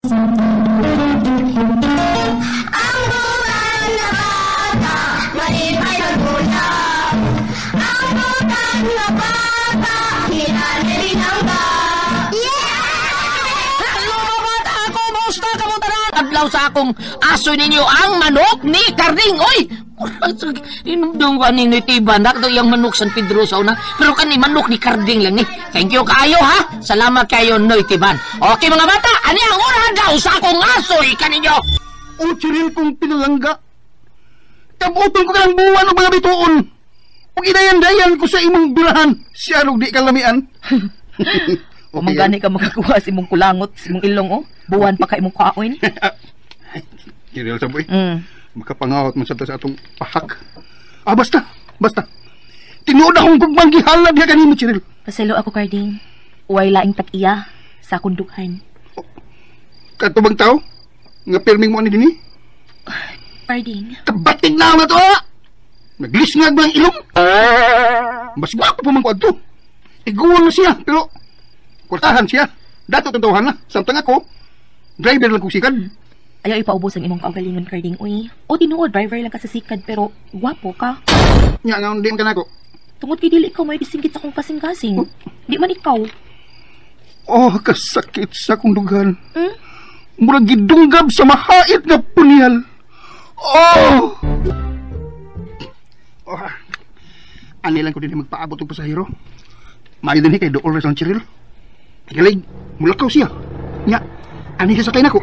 Adlaw sa akong aso ninyo ang manok ni Karding. Oy! Inumdong ko ni Tiban. Nakto yung manok San Pedro sa una. Pero kani manok ni Karding lang ni. Thank you kayo ha. Salamat kayo Noy Tiban. Okay mga bata, ani ang oras daw sa akong aso kaninyo. O Cheryl kong pinalangga. Kabuton ko kang buwan o mga bituon. Kung inayan-dayan ko sa imong bulahan, siya di kalamian. Kung gani ka makakuha si mong kulangot, si mong ilong, oh. Buwan pa ka imong kaoin. Cheryl, saboy. Makapangawat mo sa atong pahak. Basta. Tinuod akong gugmanggihalad niya kanimo, Cheryl. Pasalo ako, Carding. Uway laing tag-iya sa kundukan. Katubang tao? Nga pirming mo ani dini? Carding. Kabating na to, ha? Naglisngag ba ang ilong? Mas gwapo pa man ko adto. Iguan na siya, pero kurtahan siya. Dato tantawahan na. Samtang ako, driver lang kong sikad. Ayaw ipaubos ang imong kaugalingon, Carding. Uy, o tinuod, driver lang ka sa sikad, pero gwapo ka. Nga nga, hindi man ka na ako. Tungod kay dili ikaw may disingkit sa akong kasing-kasing. Di man ikaw. Oh, kasakit sa kong dugan. Murag gidunggab sa mahait nga punyal. Oh! Ani lang ko din magpaabot ng pasahero. Maayo din kay dool rin sa Cheryl. Galig, mulakaw siya. Nga, ani siya sakay na ko.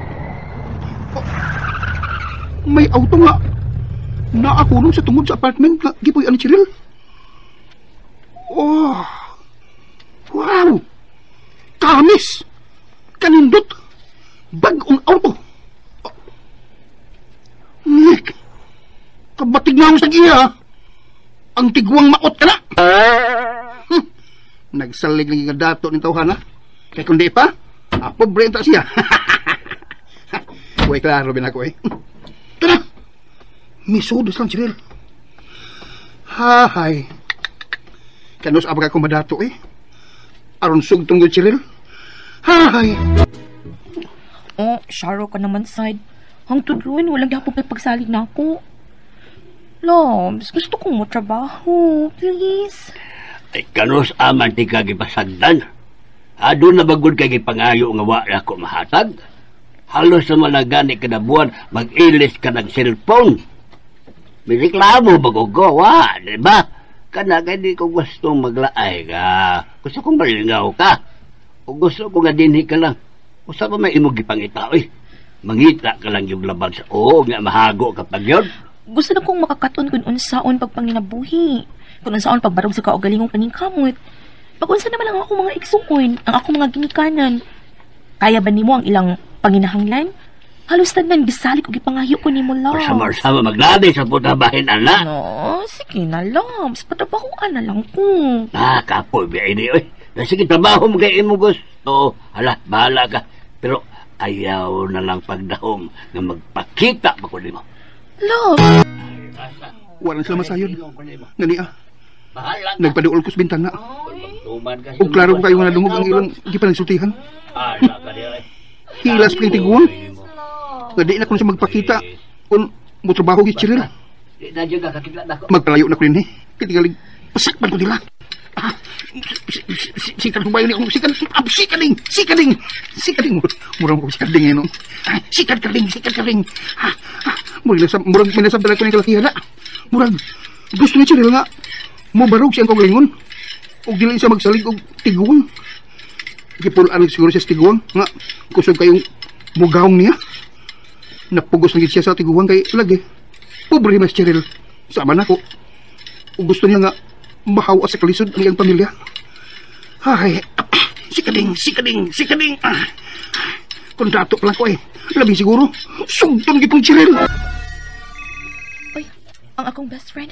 May auto nga. Naakulong sa tungod sa apartment nga gipoy ani Cheryl. Oh! Wow! Kamis! Kanindot! Bagong auto! Nick! Kabatig na ako sa giya! Ang tigwang maot ka na! Nagsalig lagi nga dato ni tawhan, ha? Kaya kundi pa, pobre enta siya. Uy, klaro bin ako, Tara! Misudos lang, Cheryl. Hahay. Kanus abag ako madato, Aron sugtong yun, Cheryl. Hahay. Oh, Sharo ka naman, side. Hangtod ruin, walang yapong may pagsalig na ako. Loms, gusto kong matrabaho. Please. Ay, kanus aman ti kagipasagdan. Ado na bagod kagipangayo nga wala ko mahatag. Halos sa malagani kada buwan, mag-ilis ka ng cellphone. May reklamo bagogo, diba? Kana kaya di ko gusto maglaay ka. Gusto kong malingaw ka. O gusto ko nga dinhi ka lang. Usa pa may imog ipangita, mangita ka lang yung laban sa nga mahago kapag yun. Gusto na kong makakaton kung unsaon pagpanginabuhi. Kung unsaon pagbarog sa kaugalingong kaning kamot. Pag unsa naman ang ako mga iksuon, ang ako mga ginikanan. Kaya ba nimo ang ilang panginahanglan? Halos tanan bisalik og ipangayo ko nimo, Loms. Sama-sama maglabi sa putabahin, ana. No, sige na, Loms. Patabahuan na lang ko. Kapoy biya ini, sige, trabaho mo kay imo gusto. Hala, bahala ka. Pero ayaw na lang pagdahom nga magpakita pa ko nimo. Loms! Walang sila masayod. Ngani nagpaduol ko sa bintana. O klaro ko kayo nga nadungog ang ilang gipanagsultihan. Hilas pang tiguan. Nga di na ko na siya magpakita kung mo trabaho yung Cheryl. Magpalayo na ko rin Kitigalig, pasakpan ko nila. Sikat mo ba yun? Sikading. Murang ko sikading Sikading. Murang minasab talaga ko ng kalakihan na. Murang, gusto ni Cheryl nga, mabarog siyang kaugalingon. O dili siya magsalig o tiguan. Kipulaan siguro siya sa tiguan. Nga, kusog kayong mugawang niya. Napugos na siya sa tiguan kay lagi. Pobre mas Cheryl. Sama na ko. O gusto niya nga, mahawa sa kalisod ang iyang pamilya. Ay, sikading. Kontrato pa lang ko Labing siguro, sugton kitong Cheryl. Uy, ang akong best friend.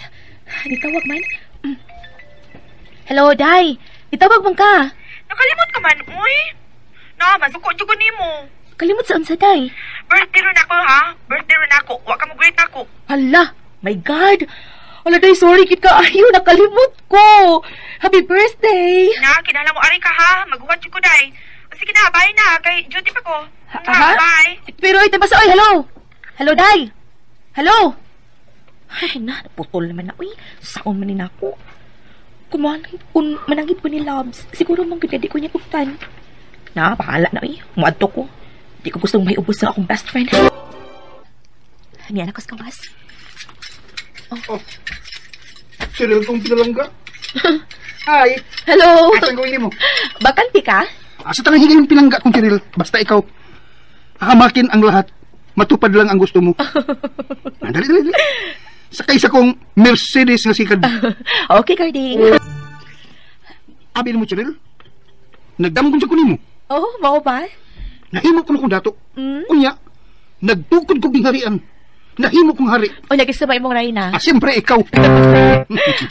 Nitawag man. Hello, Day. Nitawag man ka. Nakalimot ka man, uy. Masuko dyan ko nimo. Kalimot saan sa Day? Birthday rin ako, ha? Birthday rin ako. Huwag ka mag-greet ako. Hala, my God. Hala, Day, sorry kita. Ayaw, nakalimot ko. Happy birthday. Kinala mo, ari ka, ha? Mag-watch ko, Day. Sige na, bye na. Kay duty pa ko. Ha? Bye. Pero ito ba sa... Oy, hello! Hello, Day! Hello! Ay, naputol naman na. Uy, saon man din ako. Kung manangit ko ni Loves, siguro mong ganda di ko niya buktan. Bahala na uy. Muadto ko. Di ko gustong may ubos sa akong best friend. Niyan ako sa kawas. Oh. Cheryl, kung pinalangga. Hi. Hello! Asan gawin mo? Bakanti ka? Asa tanang hingay yung pinangga kong Cheryl. Basta ikaw. Hamakin ang lahat. Matupad lang ang gusto mo. Dali. Sakay sa kong Mercedes nga sikad. Okay, Carding. Abi mo, Cheryl. Nagdamong siya kunin mo. Oh, mao ba? Nahimo ko na kong dato. Unya, nagtukod kong bingharian. Nahimo kong hari. O, nagisabay mong Rayna. Siyempre, ikaw.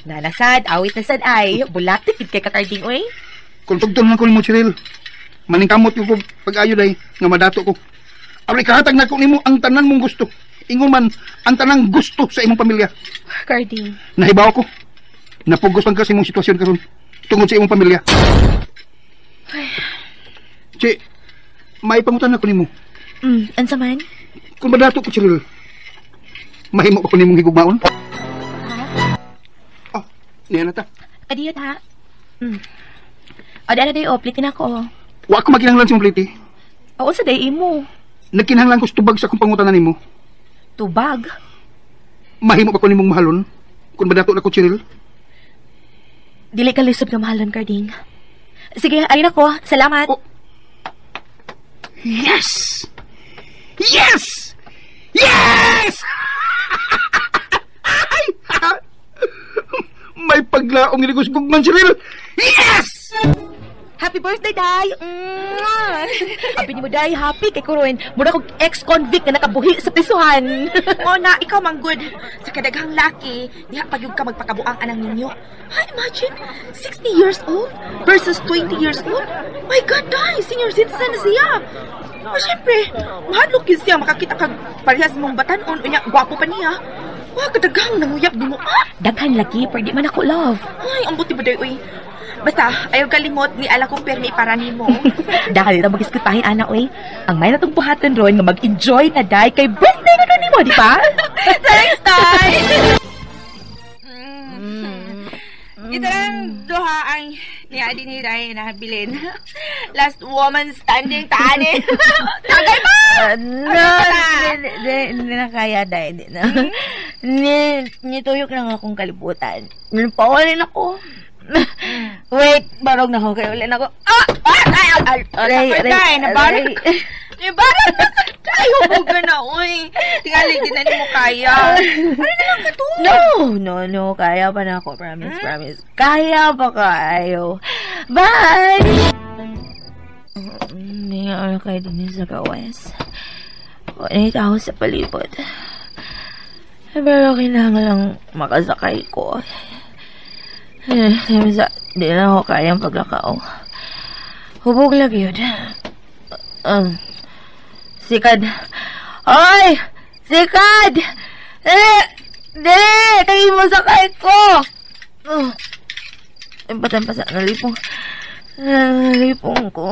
Nanasad, awit na sad ay. Bulatik, kay kakarding, oy. Kung tugtong lang ko mo, Cheryl. Maningkamot ko pag-ayo day, nga madato ko. Abri kahatag na ko nimo ang tanan mong gusto. Inguman, ang tanang gusto sa imong pamilya. Carding. Nahibaw ko. Napugos man kasi imong sitwasyon karon tungod sa imong pamilya. Che, may pangutan na ko nimo. Ansa man? Kung madato ko, Cheryl, mahimo ko nimong higugmaon? Oh, niya na ta. Adiyot ha? O, dala day, plitin ako. Wa ko makinahanglan sa imong pliti. O, sa day mo. Nagkinahanglan ko sa tubag sa akong pangutanan nimo. Tubag? Mahimo pa ko nimong mahalon kung madato na ko, Cheryl. Dili ka lisod nga mahalon, Carding. Sige, ayun ako. Salamat. Oh. Yes! Yes! Yes! May paglaong niligos gugman, Cheryl. Yes! Happy birthday, Day! Happy ni mo, Day. Happy kay Kuroin. Mura kong ex-convict na nakabuhi sa prisuhan. O na, ikaw manggod. Sa kadaghang laki, diha pa yung ka magpakabuang anang ninyo. Imagine, 60 years old versus 20 years old. My God, Day, senior citizen na siya. O syempre, mahadlok yun siya makakita kag parehas mong batanon o niya, gwapo pa niya. Wah, kadaghang nanguyab di mo. Daghan lagi, pwede man ako, love. Ay, ang buti ba, Day, uy. Basta, ayaw kalimot ni ala kong permi para nimo. Dahil na mag-iskutahin, ana, oy. Ang may natong buhaton ron nga mag-enjoy na, Day, kay birthday na nun mo, di ba? Thanks, Tay! Ito lang duha ang niya din ni Ray na bilin. Last woman standing, tani. Tagay pa! Hindi na kaya, Day. Nituyok lang akong kalibutan. Nilpawalin ako. Wait, barog na ako kayo. Ulit ako. Aray, nabarag. Nabarag na ka tayo. Huwag na, uy. Tingali, di na mo kaya. Ano na lang ka to? No. Kaya pa na ako. Promise. Kaya pa kayo. Bye! May ano kayo din sa kawas. Kunit ako sa palibot. Pero kailangan lang makasakay ko. Di na ako kayang paglakaw. Hubog lang yun. Sikad. Hoy! Sikad! Dili! Kayo mo sakay ko! Empatan-pasa. Nalipong. Nalipong ko.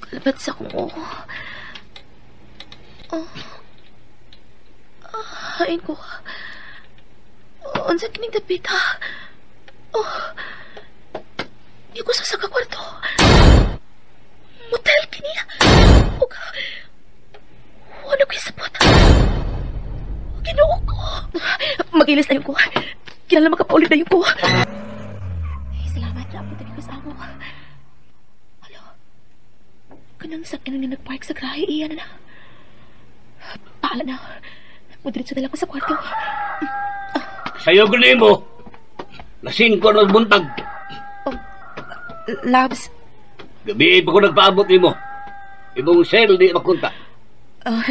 Kalabat sa ko. Hain ko. Unsa kining dapit ha? Di ko sa kwarto. Motel kini. Ano ko isapot? Ginoo ko. Mag-ilis na yung ko. Kinala makapaulit na yung ko. Salamat na po tadi ko sa amo. Hello? Kanang sakyan na nagpark sa grahe iyan na. Paala na. Madiritso na lang ko sa kwarto. Sa'yo ko mo. Lasing ko ng buntag. Labs. Gabi pa ko nagpaabot mo. Ibong sale di makunta.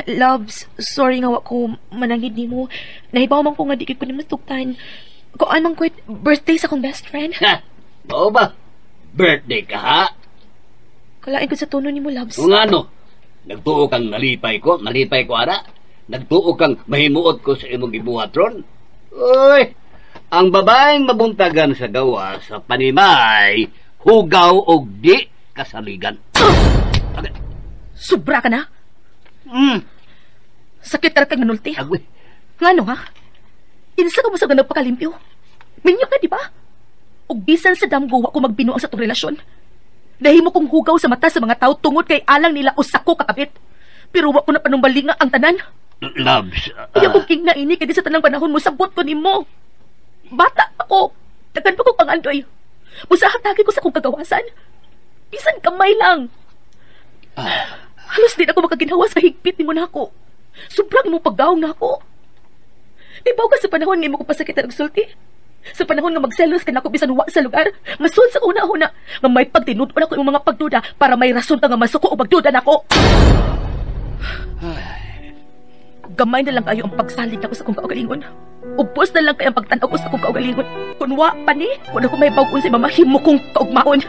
Loves, sorry nga ko manangid ni mo. Nahibaw man ko nga di ko ni mastuktan. Kung anong kwit, birthday sa akong best friend. Ha? Oo ba? Birthday ka ha? Kalain ko sa tono ni mo, Loves. Kung ano, nagtuo kang malipay ko ara. Nagtuo kang mahimuot ko sa imong gibuhat ron. Uy, Ang babaeng mabuntagan sa gawa sa panimay, hugaw o di kasaligan. Okay. Sobra ka na? Sakit ka kang manulti. Agwe. Ngano ha? Insa ka mo sa ganang pakalimpyo? Minyo ka, di ba? Ug bisan sa damgo, ako magbinuang sa tong relasyon. Dahil mo kong hugaw sa mata sa mga tao tungod kay alang nila usako kakabit. Pero wa ko na panumbalinga ang tanan. Loves. Iya kong king na ini kaya sa tanang panahon mo sabot ko nimo. Bata ako. Tagan pa ko pangandoy. Musahatagi ko sa kong kagawasan. Bisan kamay lang. Halos din ako makaginhawa sa higpit ni mo na ako. Sobrang mo pagdaong na ako. Ibaw ka sa panahon nga mo ko pasakit na nagsulti. Sa panahon nga magselos ka na ako bisan wa sa lugar. Masun sa una-una nga may pagtinud ako yung mga pagduda para may rason ka nga masuko o magduda na ako. Gamay na lang kayo ang pagsalig ako sa kong kaugalingon. Ubos na lang kayo ang pagtanaw ko sa kong kaugalingon. Kung wa pa ni, kung ako may bagon sa mamahim mo kong kaugmaon.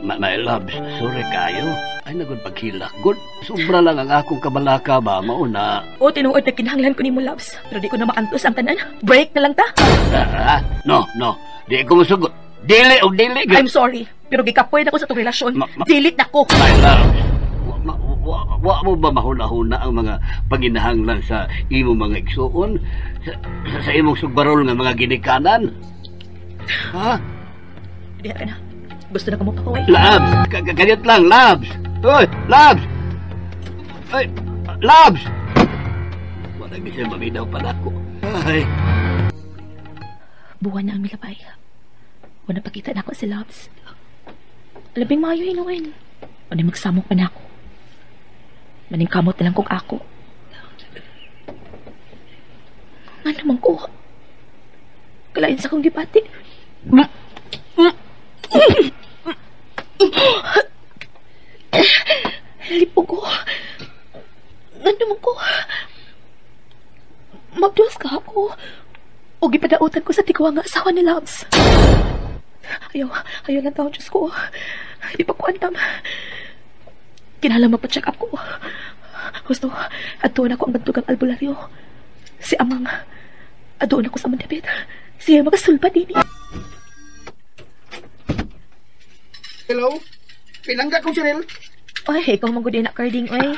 My loves, sorry kayo. Ay, nagod paghilak. Good. Sobra lang ang akong kabalaka ba, mauna. O, tinuod na kinahanglan ko ni mo, loves. Pero di ko na makantos ang tanan. Break na lang ta. No. Di ko masugot. Dili o dili. I'm sorry. Pero gikapoy na ko sa itong relasyon. Dilit na ko. My loves, wa mo ba mahuna-huna ang mga paginahanglan sa imong mga igsuon? Sa imong sugbarol nga mga ginikanan? Ha? Hindi ka na. Gusto na ka mo pakaway. Labs! Ganyan lang, Labs! Hoy, Labs! Ay, Labs! Wala kasi maminaw pala ko. Ay. Buwan na ang milabay. Wala pakita na ako si Labs. Labing maayo hinuin. Wala magsamok pa na ako. Maning kamot na lang kung ako. Nga naman ko. Kalain sa kong gipati. Lipong ko. Nga naman ko. Magduwas ka ako. O gipadautan ko sa tigwa nga asawa ni Labs. Ayaw lang taon, Diyos ko. Di pa ko andam. Kinala magpa-check up ko. Gusto, atuon ako ang bantugang albularyo. Si Amang, adoon ako sa mandapit. Siya makasulpa din. Hello? Pinangga kong Cheryl. Ay, ikaw manggudi na carding, oy.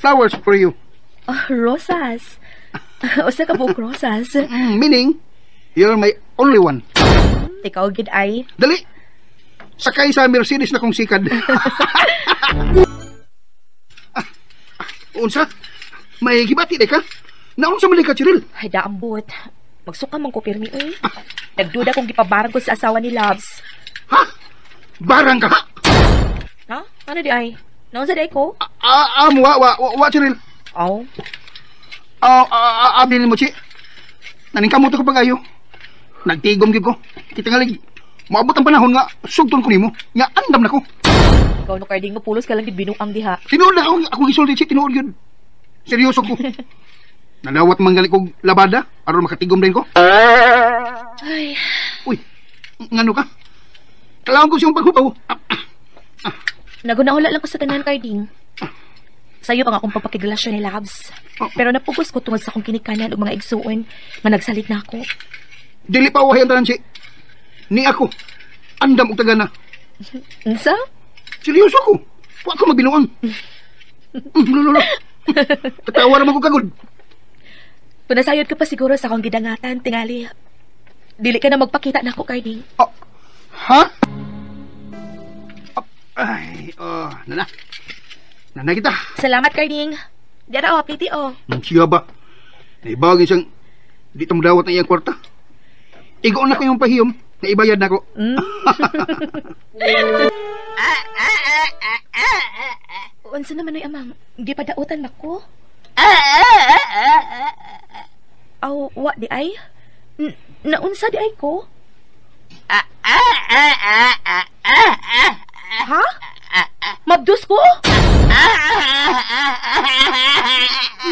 Flowers for you. Rosas. O sa kabuk rosas. Meaning, you're my only one. Ikaw, gid ay. Dali! Sakay sa Mercedes na kong sikad. Unsa? May gibati ka? Naunsa man ka, Cheryl? Ay, daambot. Magsuka man ko pirmi, oy. Nagduda kong gipabarang ko sa asawa ni Labs. Ha? Barang ka ha? Ha? Ano di ay? Naunsa di ay ko? Wa, Cheryl. Aw. Abinin mo, Chi. Naningkamot ko pag-ayo. Nagtigom gid ko. Kita nga lagi. Maabot ang panahon nga, sugton ko nimo. Nga andam na ko. Ikaw no carding mo pulos ka lang gid binuang diha. Tinuod na ako gisulti, Chi. Tinuod yun. Seryoso ko. Nadawat manggali kong labada aron makatigom din ko. Ay. Uy, ngano ka? Kailangan ko siyang paghubaw. Nagunahula lang ko sa tanan carding. Sa'yo pa nga akong pagpakigrelasyon ni Labs. Pero napugos ko tungod sa akong kinikanan o mga igsuon nga nagsalit na ako. Dili pa wahay ang tanan, Chi. Ni ako. Andam og tagana. Unsa? Seryoso ko. Wa ko magbinuang. Lolo. Tatawa naman ko kagod. Punasayod ka pa siguro sa akong gidangatan, tingali. Dili ka na magpakita na ako, Carding. Ha? Ay, nana. Nana kita. Salamat, Carding. Dara, piti, Siya ba? Naibagin siyang di tamdawat na iyang kwarta. Igoon na ko yung pahiyom na ibayad na ko. Unsa naman ay amang? Di pa dautan na ko? Aw, wa di ay? Naunsa di ay ko? Ha? Mabdus ko?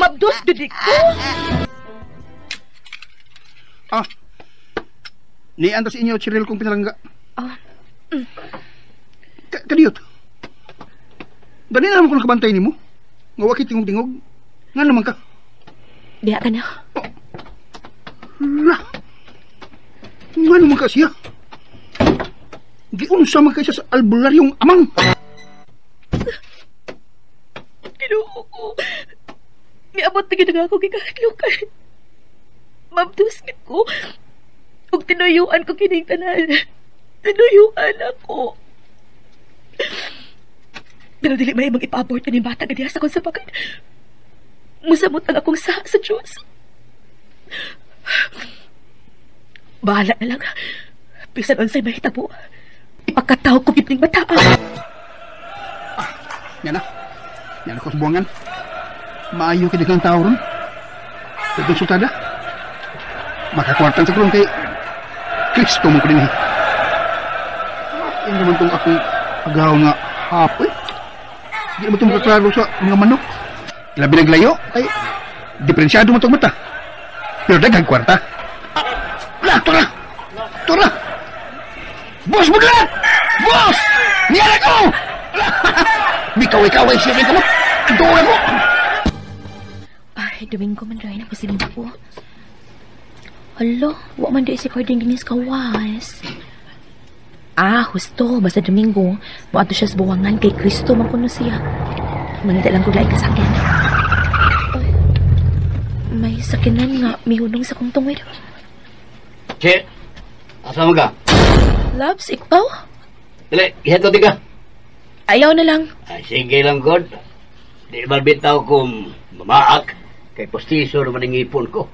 Mabdus gudi ko? Ni anda sa inyo, Cheryl, kong pinalangga. Kadiyot. Dali na naman ko nakabantay ni mo. Nga wakit tingog-tingog. Nga naman ka. Diha ka na. La. Nga naman ka siya. Giunsa man kaysa sa albularyong amang. Ginoo ko. Miabot na ginag ako gikahadlukan. Mabdusmit ko. Ug tinuyuan ko kining tanan. Tinuyuan ako. Pero dili may mag-ipabort na ni bata gadiya sa kong sapagan. Musamot ang akong sa Diyos. Bahala na lang. Bisan unsay mahitabo. Ipagkataw ko gitning bata. Yan na. Yan ako sa buwangan. Maayo ka ng tao ron. Ito sultada. Makakwartan sa kulong kay Kristo mo ko din. Yan naman itong akong agaw nga hapoy. Hindi naman itong makaklaro sa mga manok. Labi naglayo ay diferensyado mo itong mata. Pero daghang kwarta. Tora! Tora! Boss mo lang! Boss! Niyala ko! May kaway-kaway siya rin ka mo. Tora mo! Ay, Domingo man rin ako sinimba ko. Hala, wa man di si Carding dinis kawas. Husto, basta Domingo, buato siya sa buwangan kay Kristo man kuno siya. Manita lang ko laing kasakin. Ay, may sakinan nga, may hunong sa kong tungwid. Che, asa mo ka? Labs, ikaw? Dili, iheto di ka. Ayaw na lang. Sige lang, God. Di barbitaw kong mamaak kay postiso naman ang ipon ko.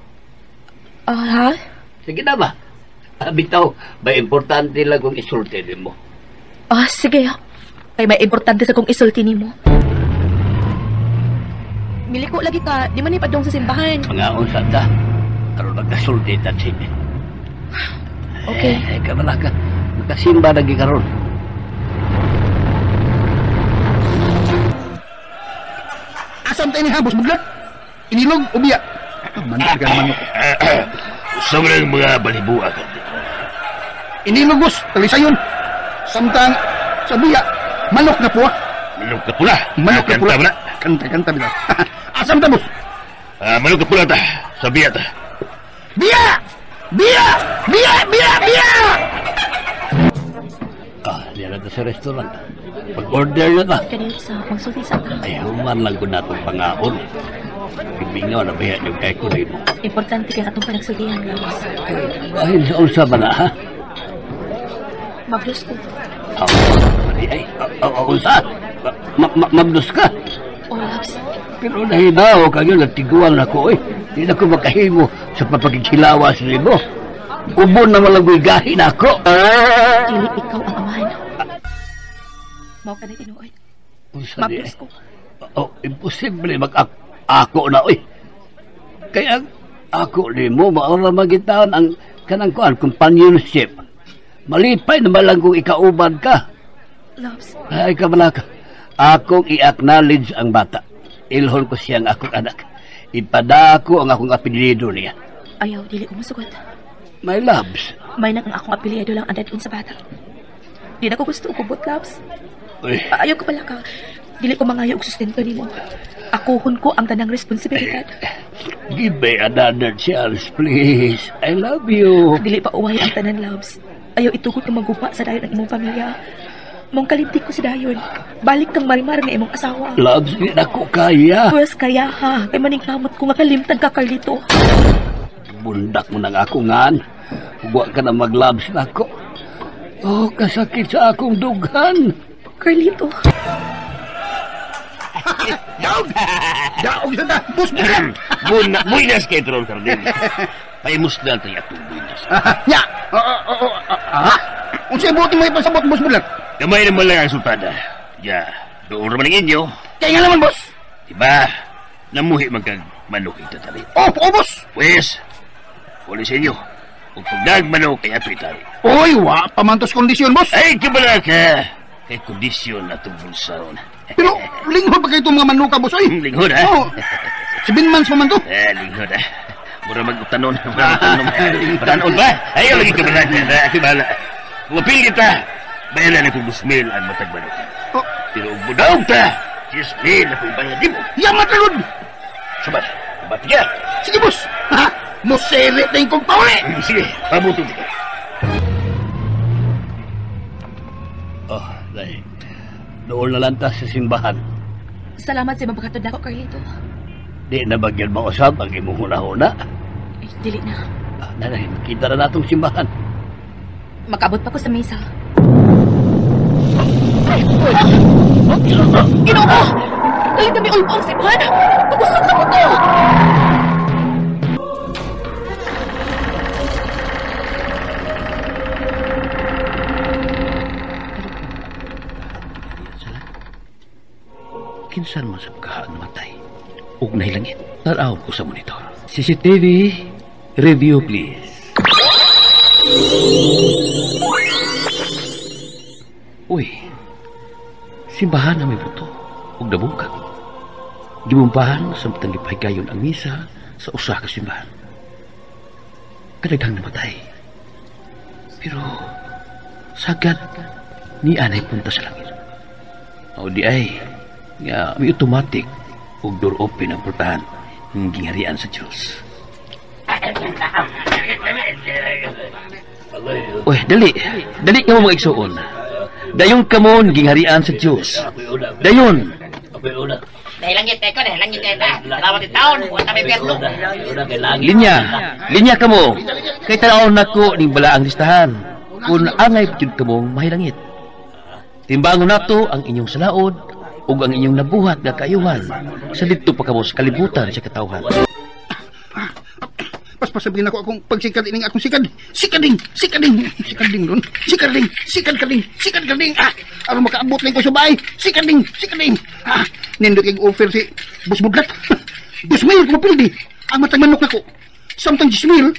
Ha? Sige na ba? Bitaw, may importante lang kung isulti din mo. Sige. Kay may importante sa kong isulti ni mo. Miliko lagi ka, di man ipadong sa simbahan. Mga unsa ta, karon nagkasulti ta sige. Okay. Kabala ka. Nakasimba lagi karon. Asam tayo ni Habos Buglat? Inilog o biya? Manok ka naman ako. Sobrang mga balibua ka. Inilog, boss. Talisayon. Samtang sa biya, manok na po. Manok ka pula. Manok na pula. Kanta ba na? Kanta bila. Asam ta, boss. Manok ka pula ta. Sabiya ta. Biya! Biya! Biya! Biya! Biya! Diyan na sa restaurant. Pag-order na ta. Kanina sa konsulti sa ta. Ay, human lang ko na itong pangaon. Ibingaw na bayan yung kay kulay mo. Importante ka na itong panagsultihan, Labs. Ay, sa ba na, ha? Mablos ko. Ay, unsa? Mabdos ka? Labs. Pero nahinaw kayo, nagtiguan ako, eh. Hindi na ko makahimo sa papagkikilawas rin mo. Ubon na malagwigahin ako. Dili ikaw ang amahan. Mao ka na tinuoy. Unsa di? Mablos ko. Imposible ako na, oy. Kaya ako ni mo, maura magitaan ang kanang kuan, companionship. Malipay na malang kung ikauban ka. Labs. Ay, kamalaka. Akong i-acknowledge ang bata. Ilhon ko siyang akong anak. Ipadako ang akong apelido niya. Ayaw, dili ko masugot. My loves. May nang ang akong apelyido lang andad sa bata. Di na ko gusto ukubot, Labs. Uy, Ayaw ko pala ka. Dili ko mangayo og sustento nimo. Akuhon ko ang tanang responsibilidad. give me another chance, please. I love you. Dili pa uway ang tanan, Labs. Ayaw itugot ng magupa sa dayon ng imong pamilya. Mong kalimtik ko si dayon. Balik kang marimar nga imong asawa. Loves, di na ko kaya. Pues kaya ha. Kay maningkamot ko nga kalimtan ka, Carlito. Bundak mo ng ako ngan. Huwag ka na mag-loves na ako. Oh, kasakit sa akong dughan. Carlito. Daog! Daog siya na. Boss Buglat! Buinas kay Tron Cardin. Paimus na tayo atong buinas. Ya! Kung siya buti mo ipasabot, Boss Buglat. Kamay naman lang ang sultada. Ya, doon naman ang inyo. Kaya nga naman, boss. Diba? Namuhi magkag manok ito tali. Oh, boss. Pues, uli sa inyo. Kung pag manok kaya ito itali. Oy, wa pamantos kondisyon, boss. Ay, kabala ka. Kay kondisyon na itong bulsaon. Pero linghod pa kayo itong mga manuka, boss. Oy. Linghod, ha? Oh, 7 months pa man to. Linghod, ha? Mura mag-utanon. Patanon ba? Ayaw lagi kabala ka. Aki bahala. Kung apil kita, bayaran na kung busmil ang matag manok. Oh, Pero kung budaw ta, busmil na kung bayad mo. yaman talod. Sabat, ba't yan? Sige, boss. Ha? Musere na yung kong pauli. Sige, pabuto kita. Oh, dahil. Doon na lang ta sa simbahan. Salamat sa mapakatod ako, Carlito. Di na bagyan mausap ang imong huna-huna. Ay, dili na. Nanay, kita na natong simbahan. Makabot pa ko sa misa. Ginoo ko! Galing kami ulpo ang simbahan! Pagusok sa kuto! Kinsan man sa pagkahaan matay. Ug nahilangit. Taraw ko sa monitor. CCTV, review please. Uy, simbahan na may buto. Ug nabungkag. Gimumbahan sa matang gipahigayon ang misa sa usa ka simbahan. Kadaghang namatay. Pero, sagad, ni anay punta sa langit. O di ay, nga may automatic ug door open ang portahan ng gingharian sa Diyos. Uy, dali. Dali ka mo mga igsuon. Dayon ka mo ng gingharian sa Diyos. Dayon. Dahil langit ko, dahil langit kayo na. Lawat yung taon, huwag kami perno. Linya. Linya ka mo. Kay tanaon na ko ning balaang listahan. Kung angay jud ka mong mahilangit. Timbangon nato ang inyong salaod ug ang inyong nabuhat nga kaayuhan sa didto pa kamo sa kalibutan sa katawhan. Paspasabihin ako akong pagsikad ining akong sikad. Sikading ron. Sikading. Aron makaabot lang ko sa bahay. Sikading. Nindot yung offer si Bus Budlat. Bus Mail ko mapildi. Ang matag manok nako. Samtang Gismil,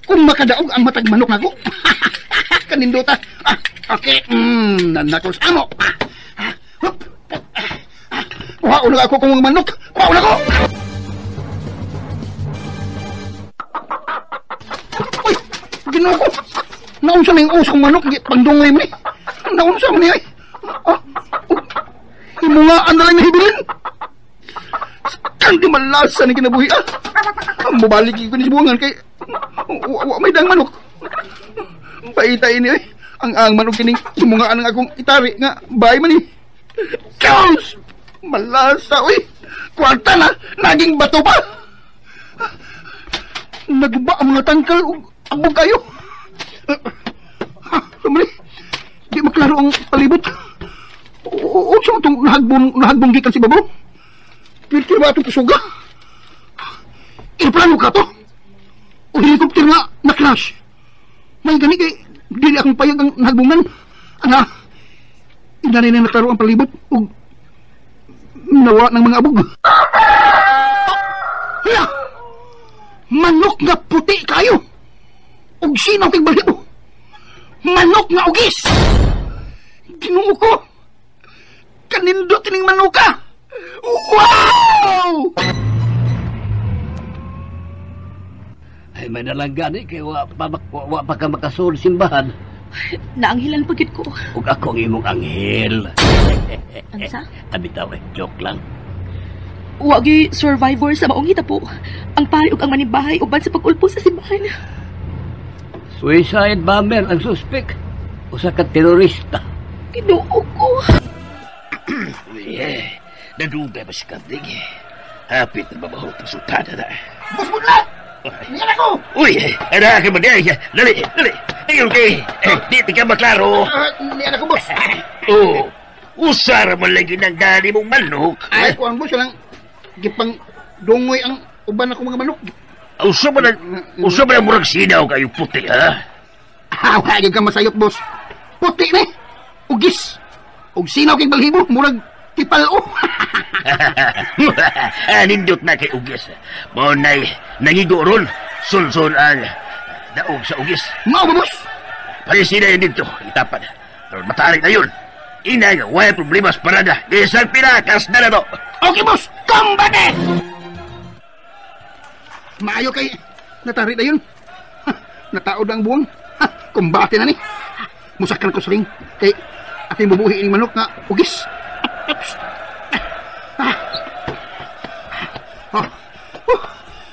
kung makadaog ang matag manok nako. Kanindota. Okay. Nanakos amo. Kuha ulang ako kung manok. Kuha ulang ako. Uy, Ginoo ko. Naunsa na yung uos kong manok. Pangdungay mo ni. Naunsa mo niya. Imungaan na lang nahibilin. Kandi malasa ni kinabuhi. Mubalik ko ni sibungan kay may dang manok. Paita ini ay. Ang manok kining imungaan ng akong itari nga bay man ni. Chaos! Malasa, uy! Kwarta na! Naging bato pa! Naguba ang mga tangkal o abog kayo! Samari, di maklaro ang palibot. O saan itong nahagbong gikan si Babo? Pilkir ba itong pusuga? Aeroplano ka to? O helicopter nga na-crash? May gani kay dili akong payag ang nahagbungan. Ana, inanay na naklaro ang palibot o nawa ng mga abog. Hala! Manok nga puti kayo! Og sinaw kay balibo! Manok nga ugis! Ginoo ko! Kanindot ining manuka! Wow! Ay, may nalanggani kay wa pa ka makasul simbahan. Naanghilan pagit ko. Ug ako ang imong anghel. Ansa? Bitaw, joke lang. Wagi survivor sa maong po. Ang pari ug ang manibahay uban sa pag-ulpo sa simbahan. Suicide bomber ang suspek. Usa ka terorista. Ginoo ko. Nadugay ba si Kapdig? Hapit na babaho pasultada na. Bus Budlat! Niyan ako! Uy, ada ka ba diya? Dali. Ayun kay, di ka maklaro. Niyan ako, boss. Oh, usara man lagi ng dali mong manok. Ay, kuhan, boss. Walang gipang dungoy ang uban ako mga manok. Usa ba na murag sinaw kayo puti, ha? Wala ka masayot, boss. Puti ni. Ugis. Ug sinaw kay balhibo. Murag tipalo. Nindot na kay ugis. Maunay, nangigo ron. Sulson ang daog sa ugis. Mao ba, boss? Palisina yun dito, itapan. Pero matarik na yun. Inay, wala problema sa parada. Isang pinakas na to. Okay, boss. Combate! Maayo kay natari na yun. Nataod ang buwang. Kumbate na ni. Musakan ko sa ring. Kay aking bubuhi ng manok nga ugis.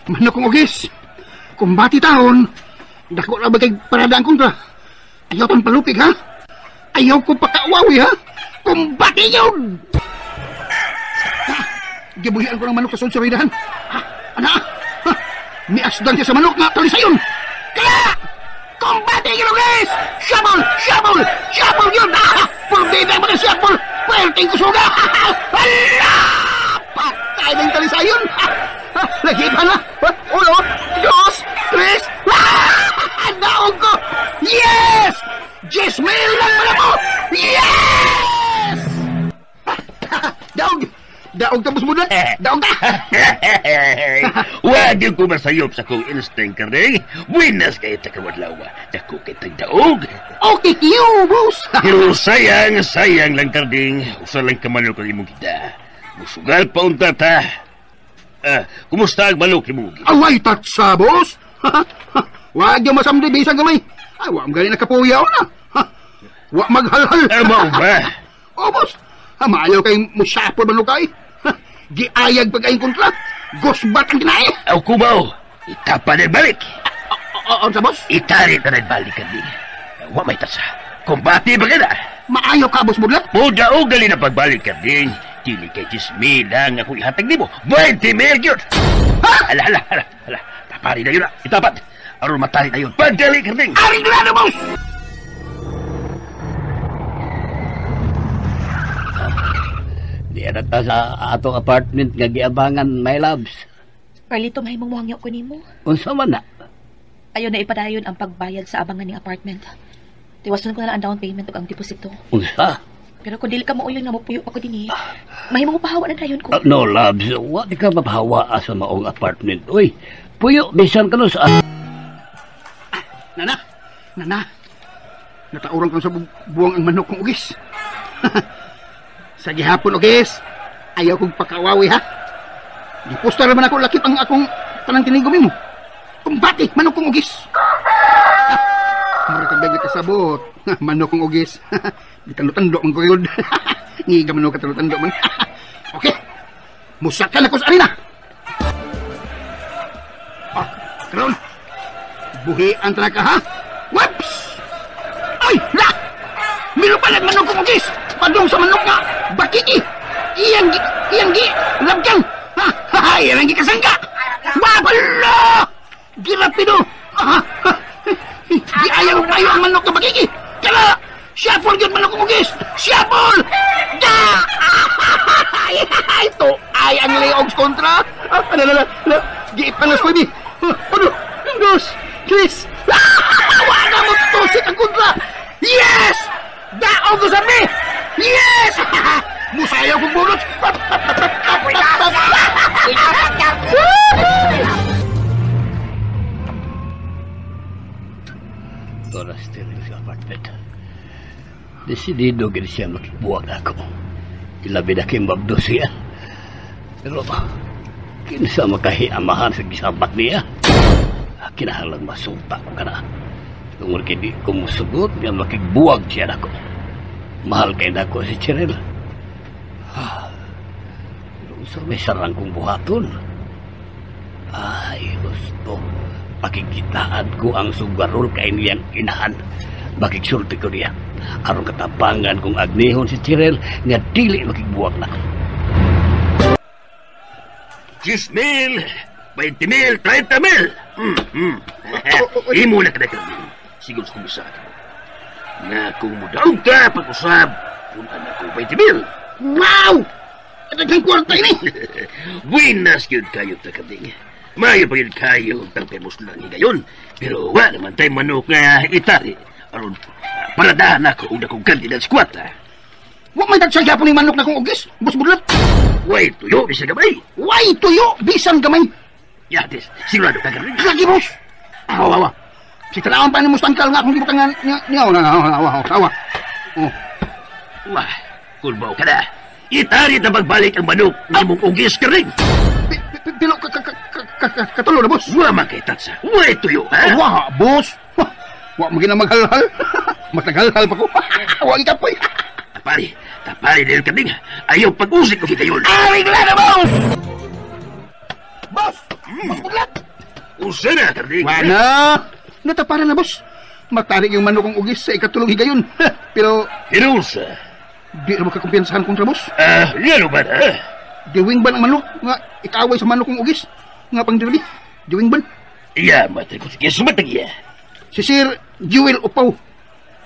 Manok kong ugis. Kumbati taon. Dako na ba kay parada ang kontra? Ayaw pang palupig, ha? Ayaw ko pakaawawi, ha? Kumbati yun! Ha? Gibuhian ko ng manok sa sonsoridahan. Ha? Ana? Ha? Miasdan siya sa manok nga talisayon. Kaya! Kumbati yun, guys! Shabol! Shabol! Shabol yun! Ah! Pulbida mo na shabol! Pwelting ko suga! Hala! Patay na yung talisayon! Ha? Ha? Lagi pa na! Uno! Dos! Tres! Ah! Daog ko! Yes! 10,000 lang pala mo! Yes! Daog! Daog tapos mo na! Daog ka! Wag yung kumasayop sa kong instinct ka rin. Buenas kayo takawadlawa. Dako kitang daog. Okay, you, boss! Pero sayang lang karding. Usa lang kamanok ang imong kita. Musugal pa unta ta. Kumusta ang manok imong kita? Away, tatsa, boss! Wag yung masamdi bisang gamay. Ay, wag ang galing nakapuyaw na. Wag maghalhal. Mo ba? O, boss! Maayaw kayong musyapol manukay. Giayag pag-ayong kontra. Gosbat ang kinae. Aw kubaw. Itapa na balik. O, sa boss? Itarit na balik karding. Wa may tasa. Kumbati ba ka na? Maayaw ka, boss Budlat? Muda o gali na pagbalik karding. Dili kay 10,000 lang ako ihatag ni mo. 20,000 yun. Hala. Tapari na yun na. Itapat. Aron matari na yun. Padali karding. Aring na, boss! Di na ta sa atong apartment nga giabangan, my loves. Carlito, mahimong muhangyo ko nimo. Unsa man na? Ayaw na ipadayon ang pagbayad sa abangan ng apartment. Tiwason ko na lang ang down payment ug ang deposito. Unsa? Pero kung dili ka mauyon nga mapuyo ako din mahimong pahawa na dayon ko. No, loves. Wa di ka mapahawa sa maong apartment. Uy, puyo, bisan ka no sa... Nana! Natauran ko sa buwang ang manok kong ugis. Sa gihapon, ugis. Ayaw kong pakawawi, ha? Gipusta naman ako lakip ang akong panangtinigom mo. Kumbati, manok kong ugis. Mura kang bagay kasabot. Manok kong ugis. Di tando-tando ang kuyod. Ngiga manok ka tando-tando man. Okay. Musakan ako sa arena. Karoon. Buhian talaga, ha? Whoops! Ay! La! Milo pala manok kong ugis! Padung sa manok nga! Bakiki! Iyang gi! Labgang! Ha! Iyang gi kasangga! Wabala! Girapido! Di ayaw tayo ang manok na bakiki! Kala! Siyapol yun manok kong ugis! Siyapol! Da! Ito ay ang leogs kontra! Giipanas ko ini! Ano? Dos! Chris! Wala mo tusik ang kontra! Yes! Daog ko sabi! Yes! Musayaw kong bunot! Oras steril sa apartment. Desidido gini siya makibuwag ako. Ilabi na kayong babdo siya. Pero, kinsa makahiamahan sa gisabat niya. Kinahanglan masunta ko ka na. Tungkol kini kumusugot nga makigbuwag siya na ko. Mahal kayo na ko si Cheryl. Pero sa may sarang kong buhaton. Ay, gusto. Pakikitaan ko ang sugarol kay niyang inahan. Makigsulti ko niya. Arong katapangan kong agnihon si Cheryl nga dili makigbuwag na ko. 10,000! 20,000, 30,000. Imo na kadakarding. Siguro sa kumisado. Nga kung mudaog ka, pag-usab, punta na ko 20,000. Wow! Kadagang kwarta ini! Buenas yun kayo, takarding. Mayo pa yun kayo, tangtemos lang ngayon. Pero wala naman tayo manok nga itari. Aron, paradahan ako na kong kandidat squat, ha? Huwag may tagsagya po ni manok na kong ugis, Boss Budlat. Way tuyo, bisa gamay. Why tuyo, bisang gamay. Yatis, sigurado ka galing. Lagi, boss. Awa. Si talawan pa ni Mustangkal nga kung di ba kang niyaw na. Awa. Oh. Wah, kulbaw ka na. Itari na magbalik ang manok na mong ugis ka rin. Pilo, katulo na, boss. Wa makitat sa. Way tuyo, ha? Wah, boss. Wah, magina maghalhal. Mas naghalhal pa ko. Wag ikapoy. Tapari dahil kaming. Ayaw pag-usik ko kita yun. Aring na, boss! Boss! Boss Budlat! Usa na, karding. Wala! Nataparan na, boss. Matarik yung manok kong ugis sa ikatulong higayon. Pero, Pirusa. di na makakumpiyansahan kontra boss. Lalo ba na? Diwing ban ang manok nga ikaway sa manok kong ugis. Nga pang dirli. Diwing ban. Iya, matay ko sige sumatag iya. Si Sir Jewel Upaw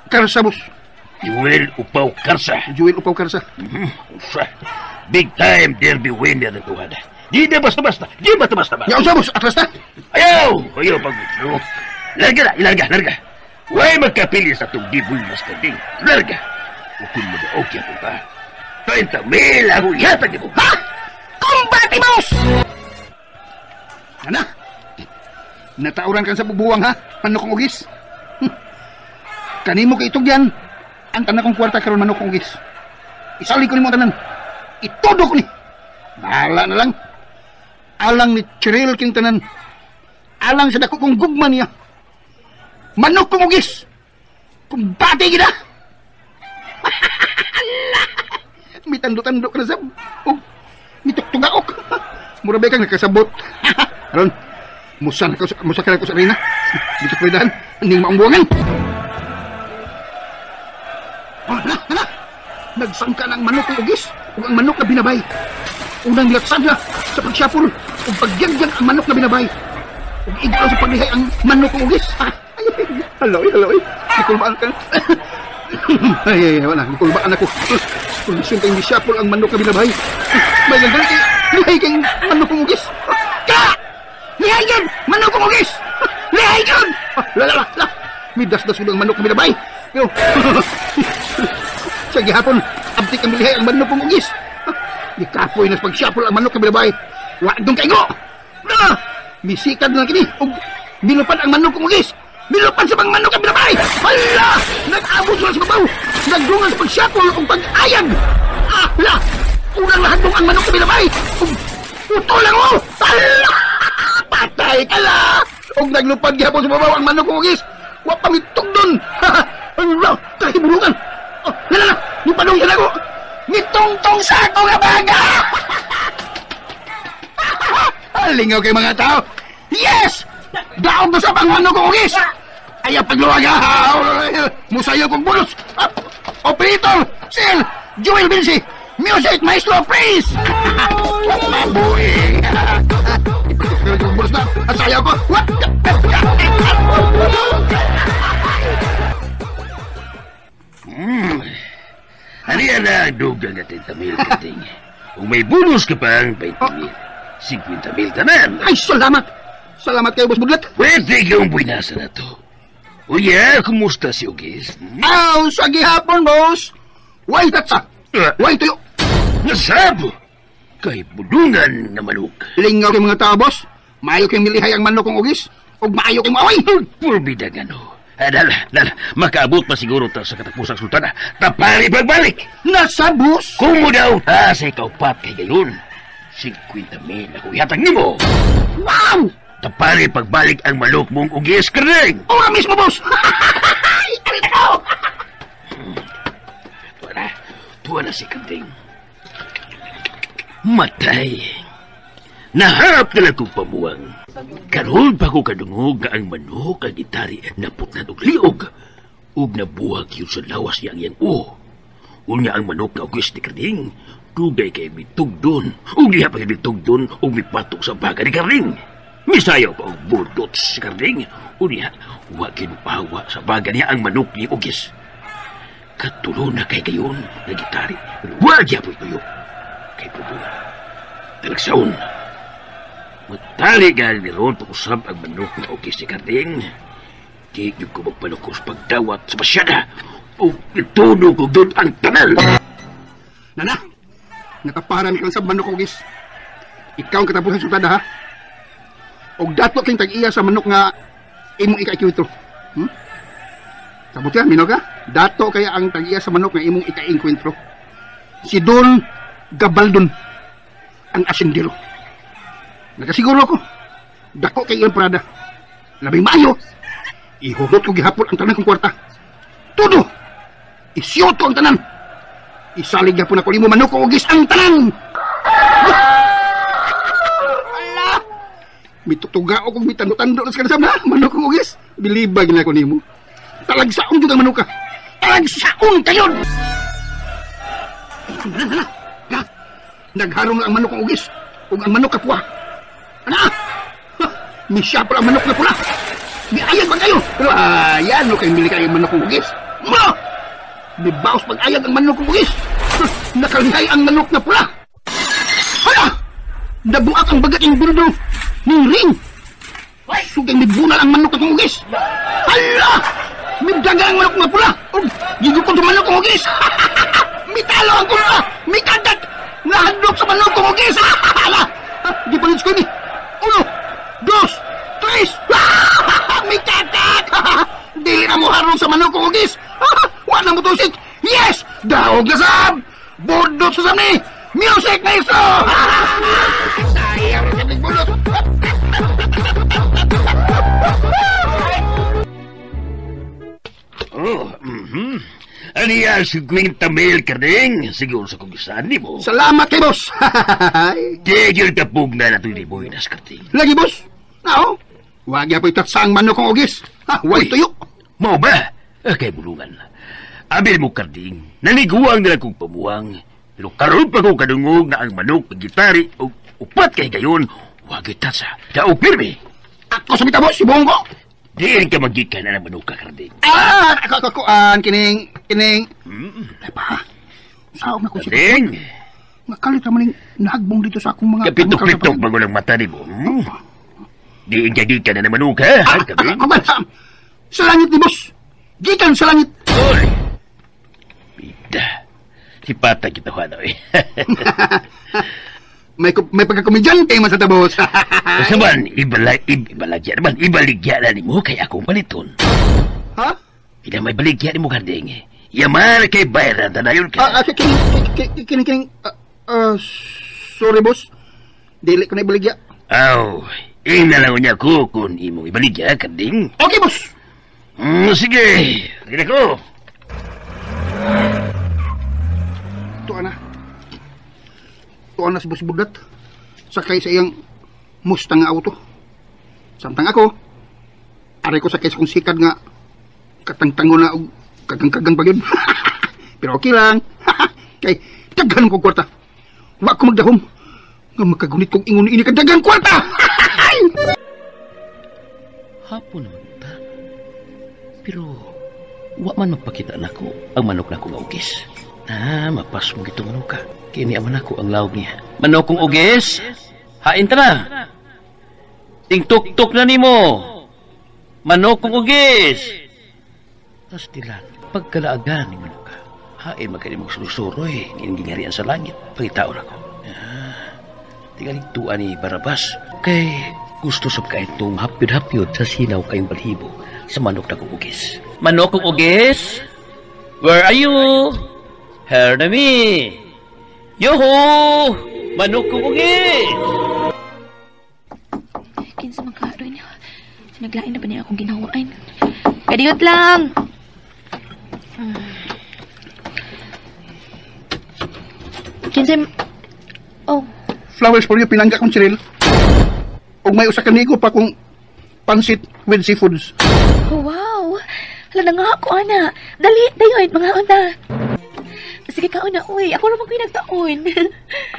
Karsa, boss. Joel Upaw Karsa. Jewel Upaw Karsa. Usa. Big time derby winner na tuwan. Di na basta-basta. Di basta-basta. Ya usa, boss. Atras na. Ayaw pag-gusto. Larga. Huwag magkapili sa itong dibuy mas kanding. Larga. Ukun mo na okay po pa. 30,000 ako yatag mo. Ha? Kumbati, boss! Ana? Natauran ka sa bubuwang, ha? Manok kong ugis? Kanimo kay itog yan. Ang tanan kong kwarta karon manok kong ugis. Isali ko ni mo tanan. Itudo ko ni. Bahala na lang. Alang ni Cheryl king tanan. Alang sa dako kong gugman niya. Manok kong ugis. Kumbati gina. May tando-tando ka na sab. Oh, may tuktugaok. Murabay kang nakasabot. Aron, musakal ko sa arena. Dito ko idahan. Anding maungbuangan. Hala. Nagsangka ng manok ng ugis. O ang manok na binabay. Unang laksan na sa pagsyapol. O pagyagyag ang manok na binabay. O iglaw sa paglihay ang manok ng ugis. Hello. Nikulbaan ka. Ay, wala. Nikulbaan ako. Kondisyon kayong disyapol ang manok na binabay. May gagawin kayo. Lihay kayong manok ng ugis. Ka! Lihay yun! Manok ng ugis! Lihay yun! Lala. May das-das ko ang manok na binabay. Yo. Sa gihapon, abtik ang bilihay ang manok ng ugis. Ikapoy na pagsyapol ang manok na binabay. Wala doon kayo! Na! Misikad na kini. Bilupan ang manok ng ugis. Bilupan sa mga manok na binabay! Hala! Nag-abot sa babaw! Nagdungan sa pagsyapol o pag-ayag! Hala! Unang lahadong ang manok na binabay! Puto lang mo! Hala! Patay ka la! O naglupad gihapon sa babaw ang manok ng ugis! Wap pamitog doon! Hala! Kahibulukan! Lala! Nipadong sa lago! Nitongtong sa ako nga baga! Alingaw kay mga tao! Yes! Daog na sa pang manok ng ugis! Ayaw pagluwaga! Musayo kong bulos! Operator! Sel! Joel Vinci! Music Maestro Praise! Mabuhay! Yung bulos na! Asayaw ko! Hariya na ang dugang at 30,000 kating. Kung may bonus ka pang 20,000, 50,000 tanan. Ay, salamat! Salamat kayo, Boss Budlat! Pwede kang buinasa na to. Uya, kumusta si Ugis? Aw, sa gihapon, boss! Way tatsa! Way tuyo! Nasabo! Kay budungan na manok. Lingaw kay mga tao, boss! Maayo kayong milihay ang manok kong ugis! O maayo kayong maaway! Purbida gano. Dala, makaabot pa siguro ta sa katapusang sultana. Tapari pagbalik! Nasa, boss? Kung mo daw, sa ikaw pat kay gayon. 50,000 ako yatag ni mo. Wow! Tapari pagbalik ang manok mong ugis kering. Ora mismo, boss! Alita ko! Tuwa na si Kanding. Matay. Naharap na lang kong pamuwang. Karoon pa ko kadungog nga ang manok ang gitari na putnan og liog. Ug nabuhag yun sa lawas niyang yan Unya ang manok na ugis ni Karding. Tugay kay mitugdon. Ug liha pa kay mitugdon ug mipatok sa baga ni Karding. Misayaw pa og burdot si Karding. Unya, huwag kinupawa sa baga niya ang manok ni ugis. Katulo na kay gayon na gitari. Huwag yapoy tuyo. Kay pubuan. Talagsaon. Matali ka ni Ron pag-usap ang manok na ugis ni Karding. Di yung ko magpanukos pagdawat sa pasyada. O itunog ko doon ang tanal. Nana, nakaparan ka sa manok ugis. Ikaw ang katapusan sultada, ha? O dato king tag-iya sa manok nga imong ika-ikwito. Sabot ka, minog ka? Dato kaya ang tag-iya sa manok nga imong ika-inkwentro. Si Don Gabaldon, ang asindero. Nakasiguro ko, dako kay iyang parada. Labing maayo, ihulot ko gihapon ang tanan kong kwarta. Tudo! Isyot ko ang tanan. Isalig gihapon ako limo manok o ugis ang tanan. Ala! Mitutuga o kung mitando-tando na sa kanasam na manok o ugis. Bilibag na ako nimo. Talagsaon juga ang manok ka. Talagsaon kayo! Hala. Nagharong lang ang manok ng ugis. Ug ang manok kapwa. Ana! Misya pala ang manok na pula. Diayag ba kayo? Pero ayan, no kayo mili kayo ang manok ng ugis. Mo! Di baos pag-ayag ang manok ng ugis. Nakalingay ang manok na pula. Hala! Nabuak ang bagat yung burdo. Ning ring. Sugang nibunal ang manok ng ugis. Hala! Midaga ang manok na pula. Gigo ko sa manok ng ugis. Mitalo ang pula. Mikadat. Nahadlok sa manok ng ugis. Hala! Di palit ko ni. 1, 2, 3. Mikadat. Dili na mo harong sa manok ng ugis. Wala mo tusik. Yes! Daog na sab! Budot sa sami! Music na iso! Sayang sa budot! Ano yan, 50 mil ka rin? Siguro sa kugisan ni mo. Salamat kay boss! Tigil ka pugna na ito ni Buenas Karting. Lagi boss? Nao? Wag ya po itatsa ang manok ng ugis. Huwag tuyo. Mau ba? Kay bulungan. Abil mo Karting, naniguang nila kong pamuang. Pero karoon pa ko kadungog na ang manok, gitari, o upat kay gayon, wag itatsa. Kao pirmi. Ako sa mita boss, si Bongo. Diyan ka magikan na ng manok ka, Karting. Kakuan, kining. Ay pa, saog na ko si Karting, Makalit naman yung nahagbong dito sa akong mga... kapitok-pitok bago ng mata ni mo. Diyan ka gikan na ng manok, ha, Karting? Sa langit ni boss. Gikan sa langit. Oy! Bida. Si Patay kita ko ano eh. May pagkakomedyante man sa tabos. Basta man, ibaligyan naman, ibaligyan na ni mo kay akong paliton. Ha? Ina may baligyan ni mo karding eh. Yaman kay bayaran na yun ka. Kining. Sorry boss. Dili ko na ibaligya. Aw, inalango niya ko kung imong ibaligyan, karding. Okay boss. Sige, rin ako. Tuan na si boss Budat. Sakay sa iyang Mustang nga auto. Samtang ako, aray ko sakay sa kong sikad nga katangtango na og kagang-kagang pa yun. Pero okay lang. Kay, daghan ko kwarta. Wa ko magdahom. Nga makagunit kong ingon ini kadagang kwarta. Hapon naman ta. Pero, wa man magpakita na ko ang manok na kong ugis. Mapas mo gito manok ka. Kini aman ako ang lawag niya. Manok kong ugis? Hain ta na. Tingtok-tok na nimo. Manok kong ugis. Tas dilan, pagkalaagan ni manok ka. Hain magkali mong surusuroy. Ginggingarian sa langit. Pagitao na ko. Tingaling tuan ni Barabas. Kay gusto sab ka itong hapyod-hapyod sa sinaw kayong balhibo sa manok na kong ugis. Manok kong ugis? Where are you? Here na me. Yoho! Manok kong ugis! Kinsa magkaroon niya. Sinaglain na ba niya akong ginawaan? Kadiyot lang! Kinsa... Oh, Flowers for you, pinangga kong Cyril. O may usa kanigo pa kong pansit with seafoods. oh wow! Hala na nga ako, ana. Dali, dayon, mga una. Sige ka, una, uy. Ako naman ko'y nagtaon.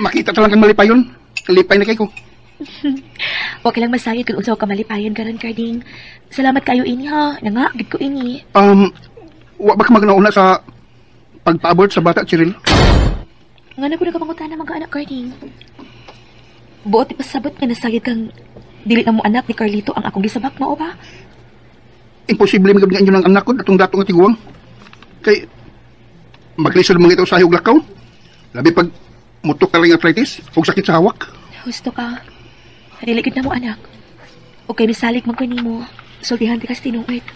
Makita talagang malipayon. Kalipay na kay ko. Huwag lang masayad kung unsa ka malipayan karon Karding. Salamat kayo ini ha. Nangagid ko ini. Wa ba ka magnauna sa pagpa-abort sa bata, Cyril? Nga na ko na kapangutana mga anak Karding. Buot ipasabot nga nasayad kang dili na mo anak ni Carlito ang akong gisabak mo ba? Imposible magabingan yun ng anak ko atong datong nga tiguang. Kay maglisod mga ito sa hiyog lakaw. Labi pag mutok ka rin arthritis o sakit sa hawak. Gusto ka. Niligid na mo anak. O kay misalig magkani mo. Sultihan ti kas tinuwit.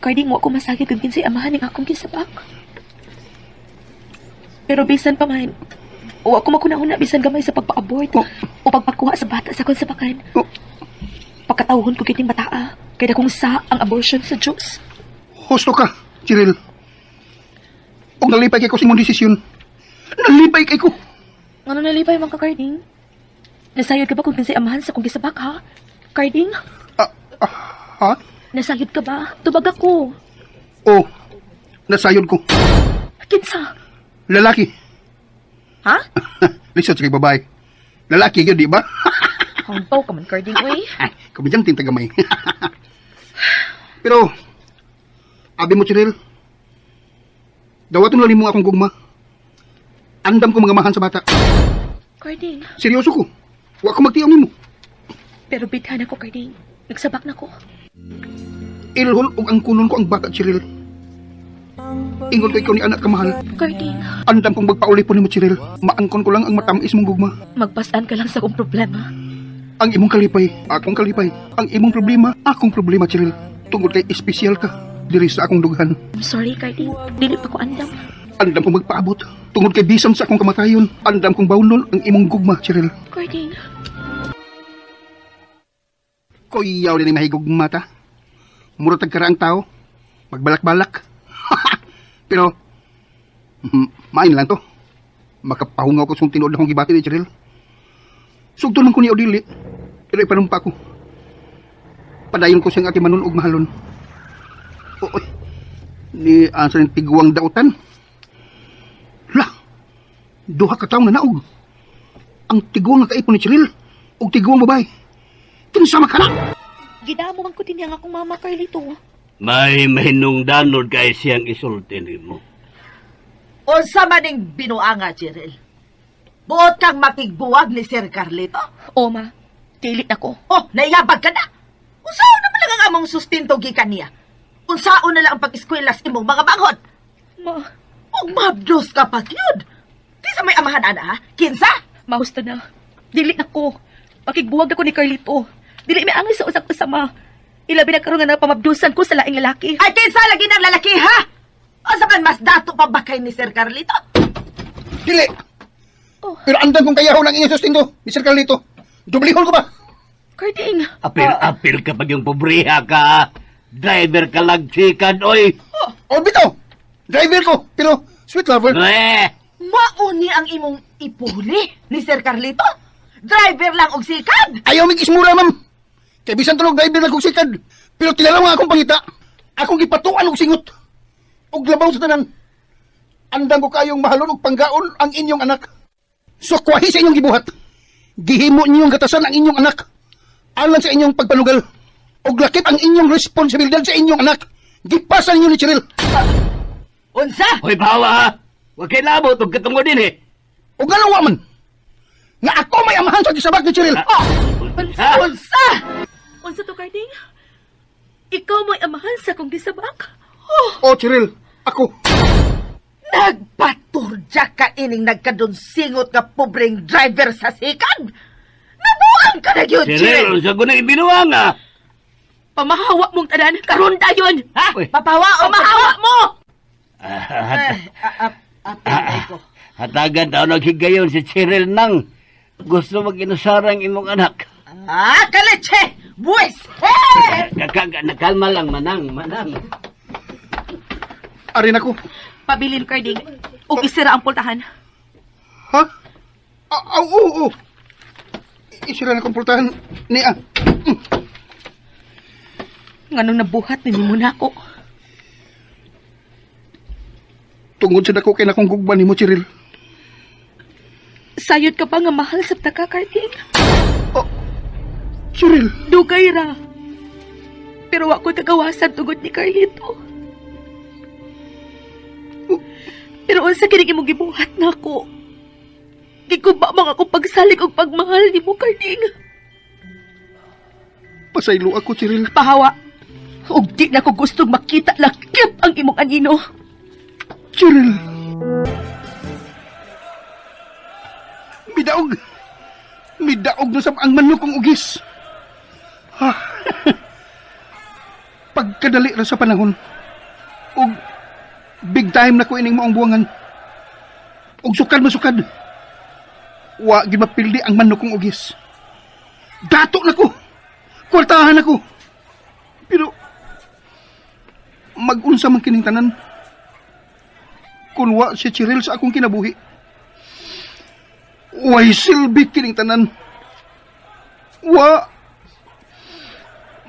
Karding mo ako masakit kung kinsay amahan ng akong gisabak. Pero bisan pa man, o ako makunahuna bisan gamay sa pagpa-abort o pagpakuha sa bata sa konsabakan. Pagkatawhon ko kiting bataa, kaya kung sa ang abortion sa Diyos. Husto ka, Cyril. O nalipay kay ko sa imong desisyon. Nalipay kay ko. Ano nalipay mga Karding? Nasayod ka ba kung kinsay amahan sa kong gisabak ha? Karding? Ha? Nasayod ka ba? Tubag ako. Oh, nasayod ko. Kinsa? Lalaki. Ha? Lisod sa kay babae. Lalaki yun, di ba? Hangpaw ka man, Carding, uy. Kamidyang tintagamay. Pero, abi mo, Cheryl, dawaton lang mo akong gugma. Andam ko mga mahan sa bata. Carding, Seryoso ko. Wa ko magtiyong mo. pero bidhan ako, Carding. Nagsabak na ko. Ilhol og ang kunon ko ang bata, Cheryl. Ingon ko ikaw ni anak kamahal. Carding, Andam kong magpauli po ni mo, Cheryl. Maangkon ko lang ang matamis mong gugma. magpasan ka lang sa kong problema. Ang imong kalipay, akong kalipay. Ang imong problema, akong problema, Cheryl. Tungod kay espesyal ka, diri sa akong dughan. I'm sorry, Carding. Dili pa ko andam. Andam kong magpaabot. Tungod kay bisan sa akong kamatayon. Andam kong baunol ang imong gugma, Cheryl. Carding, Kuyaw din ay mahigog mata. Murag tagkaraang tao. Magbalak-balak. Pero, main lang to. Makapahungaw ko sa tinuod akong gibati ni Cheryl. Sugto lang ko ni Odili. Pero ipanumpa ko. Padayon ko siyang ati manon og mahalon. Oy, ni ansa ng tiguang dautan. Lah, duha ka taong na naog. Ang tiguang nga kaipon ni Cheryl. Og tiguang babae. Kinsa ka na? gidamo man ko din ang akong mama, Carlito. May mahinungdanod kay siyang isulti mo. Unsa maning binuanga, Cheryl? Buot kang makigbuwag ni Sir Carlito? O, ma. Kilit ako. Oh, naiyabag ka na. Unsaon naman lang ang among sustinto gikan niya? Unsaon na lang ang pag-eskwela sa imong mga bangon? Ma, Ug mabdos ka pa, Kyud. Kinsa may amahan, ana, ha? Kinsa? mahusta na. Dili ako. Pakigbuwag ako ni Carlito. Dili may angay sa usap kasama. Ilabi na karon nga na pamabdusan ko sa laing lalaki. Ay, kinsa lagi ng lalaki, ha? Unsa man mas dato pa ba kay ni Sir Carlito? Dili! Oh. Pero andan kong kayaw ng inyong sustindo, Mr. Carlito. Dublihon ko ba? Carding. Apil ka pag yung pobriha ka. Driver ka lang, chikan, oy. Oh, bitaw! Driver ko, pero sweet lover. Mauni ang imong ipuli ni Sir Carlito? Driver lang og sikad? Ayaw mig ismura, ma'am. Kaya bisan tulog driver lang kong sikad. Pero tinalaw nga akong pangita. Akong gipatuan og singot. Og labaw sa tanan. Andang ko kayong mahalon og panggaon ang inyong anak. So kwahi sa inyong gibuhat. Gihimo niyong gatasan ang inyong anak. Alang sa inyong pagpanugal. Og lakip ang inyong responsibilidad sa inyong anak. Gipasan niyo ni Cheryl. Unsa? Hoy, bawa ha. Huwag kayo labot, huwag katungo din eh. Og galawa man. Nga ako may amahan sa gisabak ni Cheryl. Unsa? Unsa to, Carding? Ikaw mo'y amahan sa kong gisabak? Oh, Cheryl. Ako. Nagpaturja ka ining nagkadunsingot nga pobreng driver sa sikad? Nabuang ka na yun, Cheryl, Cheryl! sa ko na ibinuwa nga. Pamahawa mong tanan, karon dayon! Ha? Uy. Papawa o Pamahawa mo! Apelay ko. Hatagan daw naghigayon si Cheryl nang gusto mag-inusarang imong anak. Kaleche! Buwis! Hey! Nakalma lang, manang. Arin ako. Pabilin, Carding. O isira ang pultahan. Ha? Oo. Isira na kompultahan niya. Nganong nabuhat ni mo na ako. Tungod sa dako kay nakong gugban ni mo, Cheryl. Sayod ka pa nga mahal sa taka, Carding. Cheryl, Dugay ra. Pero wa ko tagawasan tugod ni Carlito. Pero unsa kini imong gibuhat nako? Gikuba man ako pagsalig og pagmahal nimo, Carding. pasaylo ako, Cheryl. Pahawa. Og di na ko gustong makita lakip ang imong anino. Cheryl. Midaog na sa ang manok kong ugis. Ha? Pagkadali ra sa panahon. Og big time na ko ining moong buwangan. Og sukad masukad. Wa gid mapildi ang manok kong ugis. Dato na ko. Kwartahan ako. Pero mag-unsa man kining tanan. Kung wa si Cheryl sa akong kinabuhi. Way silbi kining tanan. Wa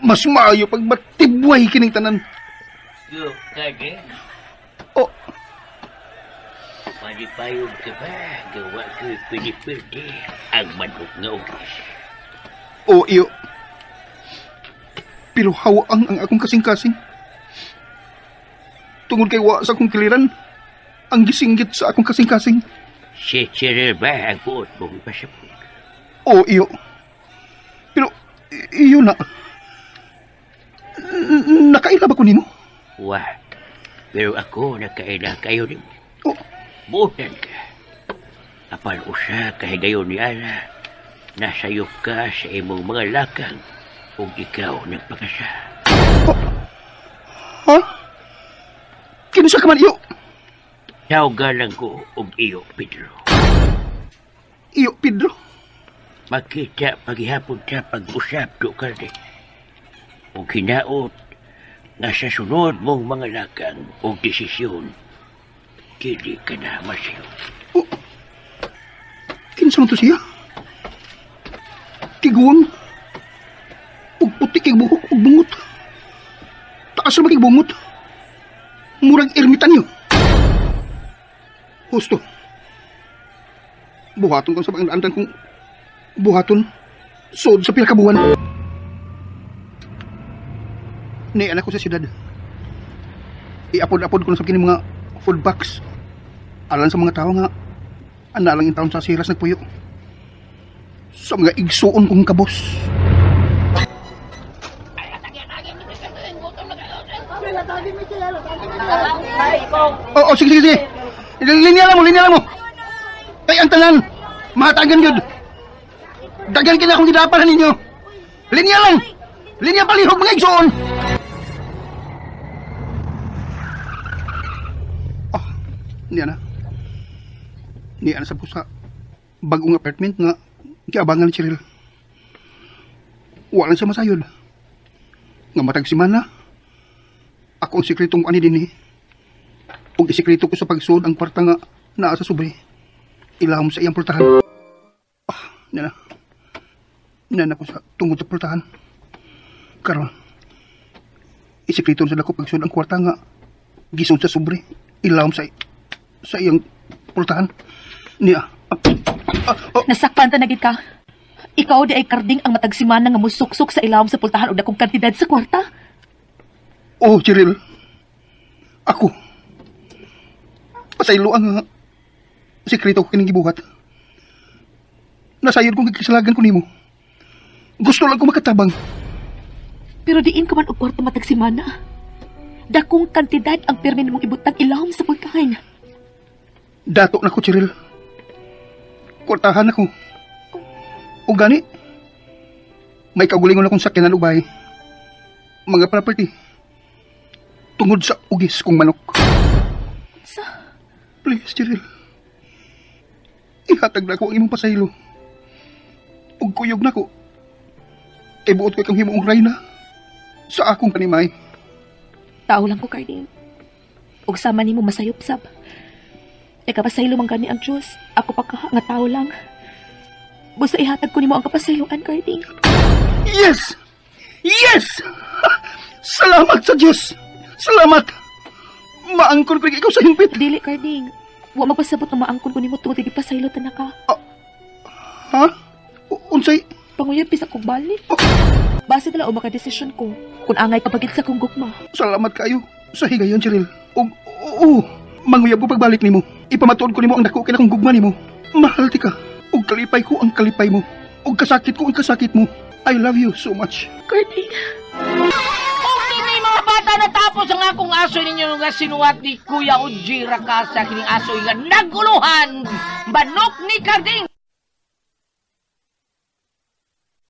Mas maayo pag matibway kining tanan. Yo, kage. Oh, Malipayog ka ba? Gawa ko'y pwede-pwede ang manok nga ugis. oh, iyo. Pero hawaang ang akong kasing-kasing. Tungod kay wa sa akong kiliran, ang gisinggit sa akong kasing-kasing. Si Cheryl ba ang buot mong pasapot? Oh, iyo. Pero, iyo na. Nakaila ba ko nimo? Wa. Pero ako nakaila kayo rin. Oh, Buotan ka. Apan usa kahigayon ni Ana. Nasayop ka sa imong mga lakang ug ikaw nagpakasa. ha? Kinsa ka man, iyo? Tawgalan ko og iyo, Pedro. Iyo, Pedro. Makita paghihapon sa pag-usap do ka rin. O hinaot nga sa sunod mong mga lakang o desisyon, dili ka na masiyo. Oh, kinsa man to siya? Tiguang. Ug puti kay buhok ug bungot. Taas naman kay bungot. Murag ermitan niyo. Husto. Buhaton ko sa pangandan kong buhaton. Sod sa pila ka buwan. Ni anak ko sa siyudad. Iapod-apod ko na sa kini mga food box. Alam sa mga tao nga analang in taon sa siras nagpuyo. Sa mga igsuon kong kabos. Oh, sige, sige, sige. Linya lang mo. Kay ang tanan, mahatagan yun. Dagan kina akong gidapahan ninyo. Linya lang. Linya palihog mga igsuon. Oh, niya na. Niya na sa pusa. Bagong apartment nga kiabangan ni Cheryl. Walang siya masayod. Nga matag si Mana. Ako ang sikretong ani din eh. Ug isikreto ko sa pagsuod ang kwarta nga naa sa sobre. Ilahom sa iyang pultahan. Ah, nana. Nana ko sa tungod sa pultahan. Karon. Isikreto sa dako pagsuod ang kwarta nga gisod sa sobre. Ilahom sa iyang pultahan. Niya. Nasakpan ta na gid ka. Ikaw di ay karding ang matagsimana nga musuksok sa ilawom sa pultahan o dakong kantidad sa kwarta. Oh, Cheryl. Ako. Pasaylo ang sikreto ko kining gibuhat. Nasayod kong kikisalagan ko nimo. Gusto lang ko makatabang. Pero diin ka man og kwarta matagsimana. Dakong kantidad ang permin mong ibutang ilawom sa pultahan. Dato na ko, Cheryl. Kwartahan ako. O gani, may kagulingon akong sakyanan ubay. Mga property. Tungod sa ugis kong manok. Sa? Please, Cheryl. Ihatag na ko ang imong pasaylo. Ug kuyog na ko. Ibuot ko kang himuong rayna sa akong panimay. Tao lang ko, Carding. Ug sama nimo masayop-sab. Nagkapasaylo man gani ang Diyos. Ako pa ka nga tao lang. Basta ihatag ko nimo ang kapasayloan, Carding. Yes! Yes! Salamat sa Diyos! Salamat! Maangkon ko ikaw sa himpit. Dili, Carding. Wa magpasabot na maangkon ko nimo tungod di pasaylo ta na ka. Ha? Unsay? Panguyapis akong balik. Base na lang o makadesisyon ko kung angay kapagit sa kong gugma. Salamat kayo sa higayon, Cheryl. Oo, manguyab ko pagbalik nimo. Ipamatuod ko nimo ang dako kay akong gugma nimo. Mahal ti ka. Ug kalipay ko ang kalipay mo. Ug kasakit ko ang kasakit mo. I love you so much. Carding. Okay na yung mga bata natapos ang akong aso ninyo nga sinuwat ni Kuya Ujira ka sa kining aso nga naguluhan. Manok ni Carding.